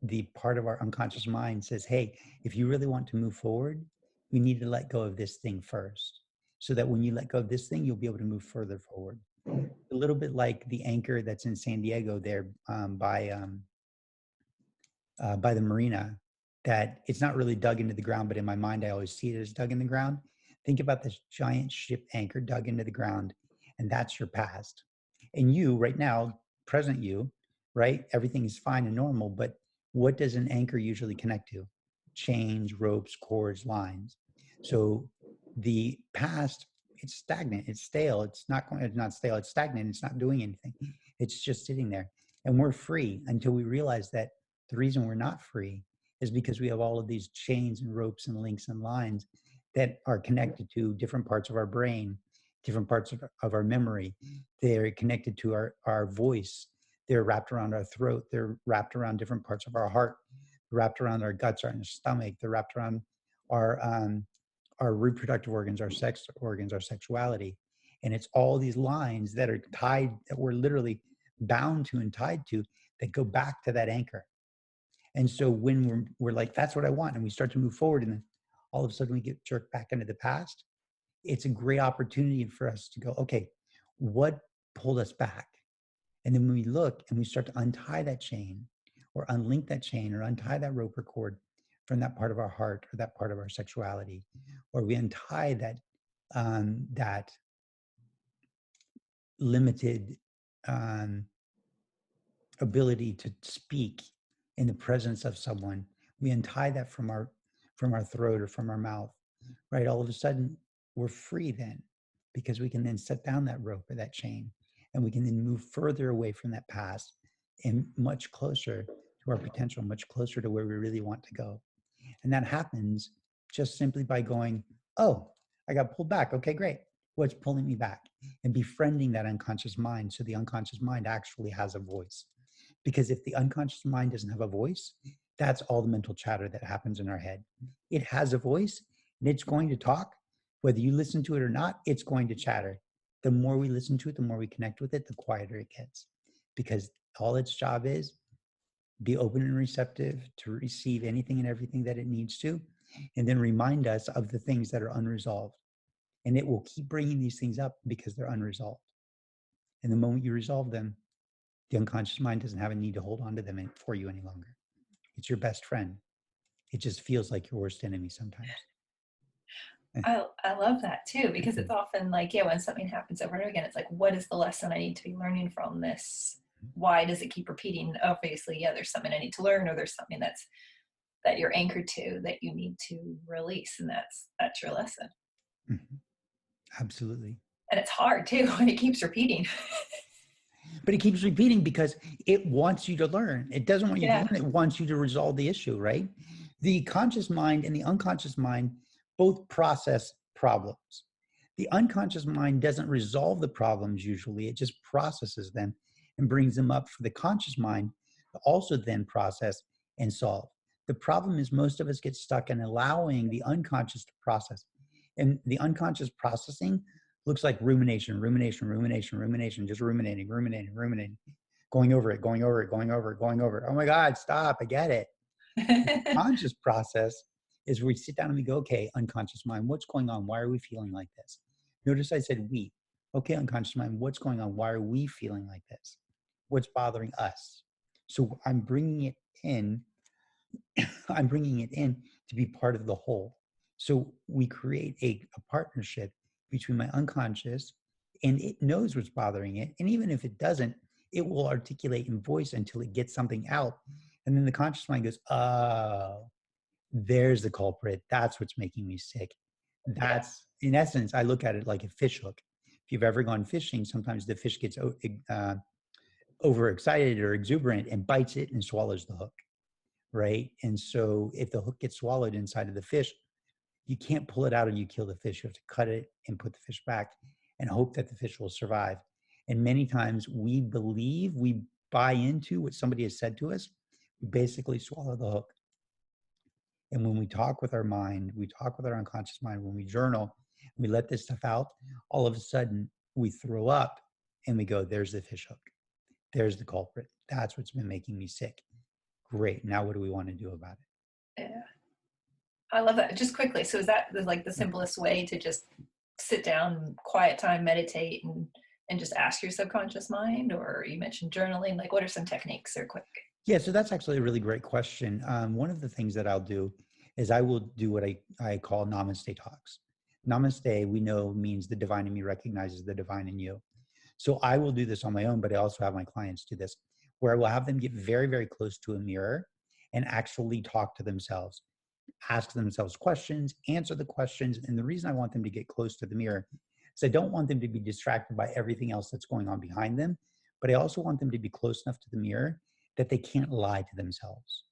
the part of our unconscious mind says, hey, if you really want to move forward, we need to let go of this thing first, so that when you let go of this thing, you'll be able to move further forward. A little bit like the anchor that's in San Diego there by the marina, that it's not really dug into the ground, but in my mind, I always see it as dug in the ground. Think about this giant ship anchor dug into the ground, and that's your past. And you, right now, present you, right? Everything is fine and normal, but what does an anchor usually connect to? Chains, ropes, cords, lines. So the past, it's stagnant, it's stale, it's not stale, it's stagnant, it's not doing anything. It's just sitting there. And we're free until we realize that the reason we're not free is because we have all of these chains and ropes and links and lines that are connected to different parts of our brain, different parts of our memory. They're connected to our voice. They're wrapped around our throat. They're wrapped around different parts of our heart, wrapped around our guts, our stomach. They're wrapped around our reproductive organs, our sex organs, our sexuality. And it's all these lines that are tied, that we're literally bound to and tied to, that go back to that anchor. And so when we're like, that's what I want, and we start to move forward, and then all of a sudden we get jerked back into the past, it's a great opportunity for us to go, okay, what pulled us back? And then when we look and we start to untie that chain or unlink that chain or untie that rope or cord from that part of our heart or that part of our sexuality, or we untie that limited ability to speak in the presence of someone, we untie that from our throat or from our mouth, right? All of a sudden we're free then, because we can then set down that rope or that chain, and we can then move further away from that past and much closer to our potential, much closer to where we really want to go. And that happens just simply by going, oh, I got pulled back. Okay, great. What's pulling me back? And befriending that unconscious mind, so the unconscious mind actually has a voice. Because if the unconscious mind doesn't have a voice, that's all the mental chatter that happens in our head. It has a voice and it's going to talk. Whether you listen to it or not, it's going to chatter. The more we listen to it, the more we connect with it, the quieter it gets. Because all its job is be open and receptive to receive anything and everything that it needs to, and then remind us of the things that are unresolved. And it will keep bringing these things up because they're unresolved. And the moment you resolve them, the unconscious mind doesn't have a need to hold on to them for you any longer. It's your best friend. It just feels like your worst enemy sometimes. I love that too, because it's often like, yeah, when something happens over and over again, it's like, what is the lesson I need to be learning from this? Why does it keep repeating? Obviously, yeah, there's something I need to learn, or there's something that you're anchored to that you need to release, and that's your lesson. Mm-hmm. Absolutely. And it's hard too when it keeps repeating. But it keeps repeating because it wants you to learn. It doesn't want you to learn. It wants you to resolve the issue, right? The conscious mind and the unconscious mind both process problems. The unconscious mind doesn't resolve the problems usually. It just processes them and brings them up for the conscious mind to also then process and solve. The problem is most of us get stuck in allowing the unconscious to process. And the unconscious processing looks like rumination, just ruminating, going over it. Oh my God, stop, I get it. The conscious process is we sit down and we go, okay, unconscious mind, what's going on? Why are we feeling like this? Notice I said we. Okay, unconscious mind, what's going on? Why are we feeling like this? What's bothering us? So I'm bringing it in to be part of the whole. So we create a partnership between my unconscious, and it knows what's bothering it. And even if it doesn't, it will articulate in voice until it gets something out. And then the conscious mind goes, oh, there's the culprit. That's what's making me sick. That's, in essence, I look at it like a fish hook. If you've ever gone fishing, sometimes the fish gets overexcited or exuberant and bites it and swallows the hook, right? And so if the hook gets swallowed inside of the fish, you can't pull it out and you kill the fish. You have to cut it and put the fish back and hope that the fish will survive. And many times we buy into what somebody has said to us, we basically swallow the hook. And when we talk with our mind, we talk with our unconscious mind, when we journal, we let this stuff out, all of a sudden we throw up and we go, there's the fish hook. There's the culprit. That's what's been making me sick. Great. Now what do we want to do about it? Yeah. I love that. Just quickly. So is that like the simplest way to just sit down, quiet time, meditate, and just ask your subconscious mind? Or you mentioned journaling, like what are some techniques that are quick? Yeah, so that's actually a really great question. One of the things that I'll do is I will do what I call namaste talks. Namaste, we know, means the divine in me recognizes the divine in you. So I will do this on my own, but I also have my clients do this, where I will have them get very, very close to a mirror and actually talk to themselves, ask themselves questions, answer the questions. And the reason I want them to get close to the mirror is I don't want them to be distracted by everything else that's going on behind them, but I also want them to be close enough to the mirror that they can't lie to themselves.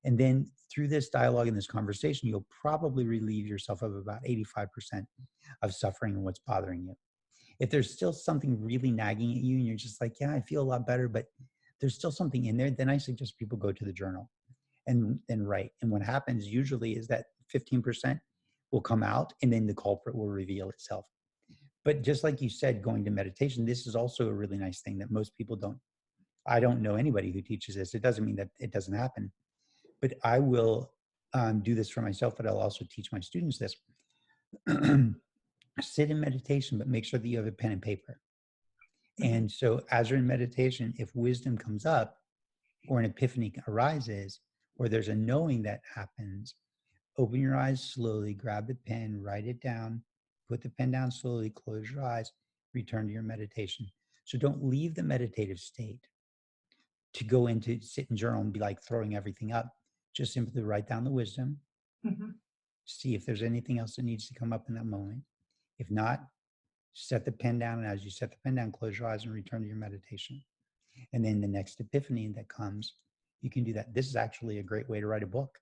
And then through this dialogue and this conversation, you'll probably relieve yourself of about 85% of suffering and what's bothering you. If there's still something really nagging at you and you're just like, yeah, I feel a lot better, but there's still something in there, then I suggest people go to the journal and write. And what happens usually is that 15% will come out and then the culprit will reveal itself. But just like you said, going to meditation, this is also a really nice thing that most people don't. I don't know anybody who teaches this. It doesn't mean that it doesn't happen. But I will do this for myself, but I'll also teach my students this. Sit in meditation, but make sure that you have a pen and paper. And so as you're in meditation, if wisdom comes up or an epiphany arises, or there's a knowing that happens, open your eyes slowly, grab the pen, write it down, put the pen down slowly, close your eyes, return to your meditation. So don't leave the meditative state to go into sit and journal and be like throwing everything up. Just simply write down the wisdom, see if there's anything else that needs to come up in that moment. If not, set the pen down, and as you set the pen down, close your eyes and return to your meditation. And then the next epiphany that comes, you can do that. This is actually a great way to write a book.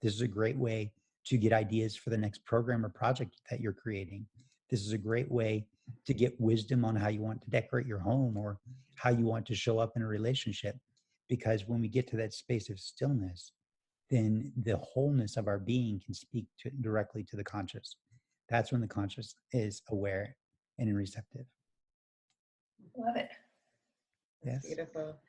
This is a great way to get ideas for the next program or project that you're creating. This is a great way to get wisdom on how you want to decorate your home or how you want to show up in a relationship. Because when we get to that space of stillness, then the wholeness of our being can speak directly to the conscious. That's when the conscious is aware and receptive. Love it. That's Yes. beautiful.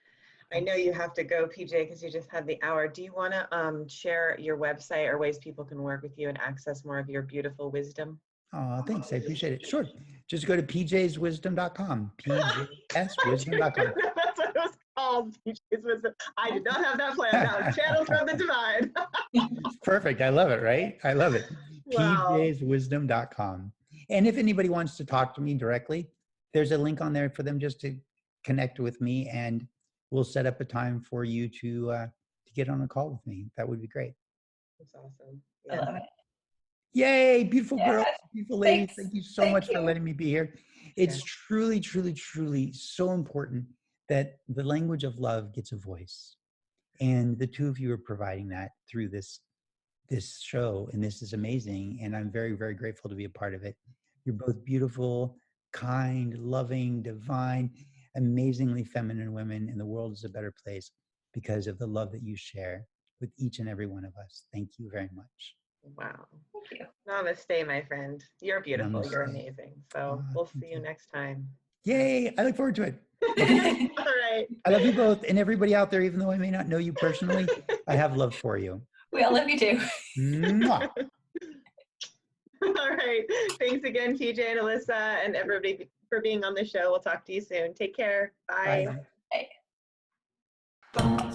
I know you have to go, PJ, because you just had the hour. Do you want to share your website or ways people can work with you and access more of your beautiful wisdom? Oh, thanks. I appreciate it. Sure. Just go to pjswisdom.com. pjswisdom.com. That's what it was called, PJ's Wisdom. I did not have that plan. That was channeled from the divine. Perfect. I love it, right? I love it. Wow. pjswisdom.com. And if anybody wants to talk to me directly, there's a link on there for them just to connect with me, and we'll set up a time for you to get on a call with me. That would be great. That's awesome. I love it. Yay, beautiful girls, Yes. beautiful ladies. Thanks. Thank you so Thank much for you. letting me be here. It's truly, truly, truly so important that the language of love gets a voice. And the two of you are providing that through this show, and this is amazing. And I'm very, very grateful to be a part of it. You're both beautiful, kind, loving, divine, amazingly feminine women, and the world is a better place because of the love that you share with each and every one of us. Thank you very much. Wow. Thank you. Namaste, my friend. You're beautiful. Namaste. You're amazing. So we'll see you next time. Yay. I look forward to it. All right. I love you both, and everybody out there, even though I may not know you personally, I have love for you. We all love you too. Mwah. All right. Thanks again, PJ and Alyssa, and everybody for being on the show. We'll talk to you soon. Take care. Bye. Bye. Bye.